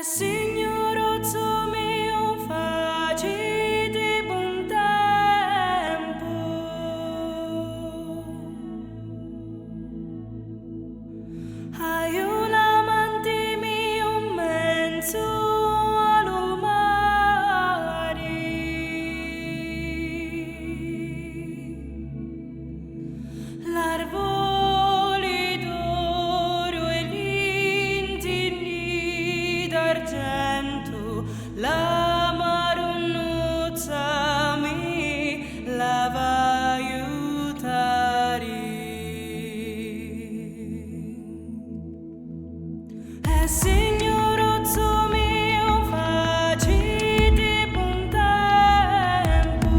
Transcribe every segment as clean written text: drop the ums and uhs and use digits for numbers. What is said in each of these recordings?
Signorozzo mio, faciti buon tempo. Hai un amante mio immenso all'umari. L'arvoli d'oro e l'intini d'argento, la maronnuzza mi la va aiutare. Signorozzo mio, faciti buon tempo.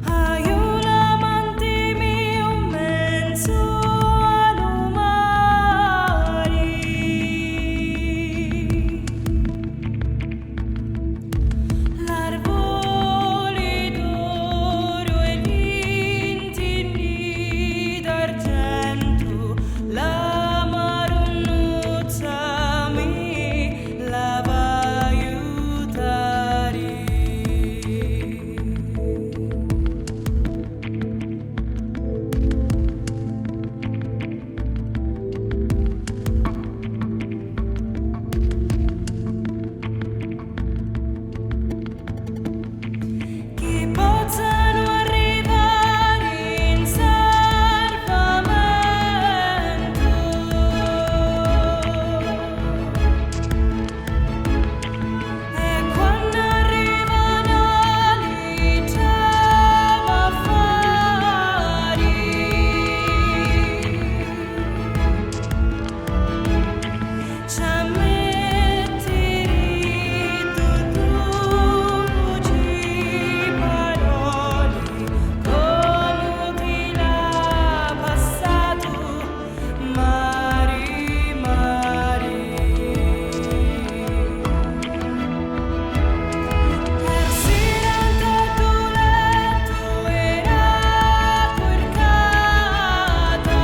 Hai un amante mio immenso all'umari. L'arvoli d'oro e l'intini d'argento, la maronnuzza mi la va aiutare. Chi possano arrivare in salvamento e quando arrivano lì cielo affari, ci ammetti tutto ci parole come ti l'ha passato mari mari. Persino il tuo letto era corcata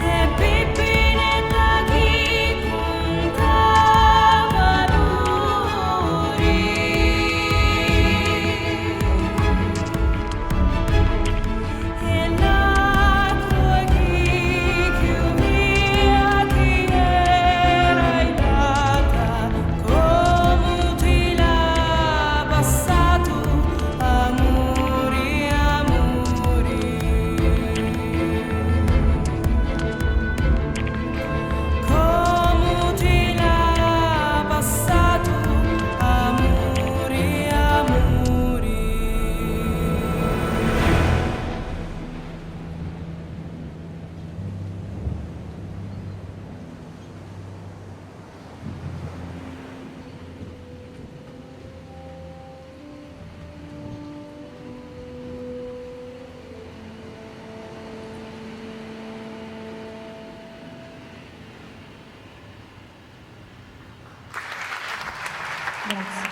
e Pippinetta chi contava l'ori e l'acqua chi chiudeva chi era data come ti l'ha passato amori amori. Come ti l'ha passato amori amori. Grazie.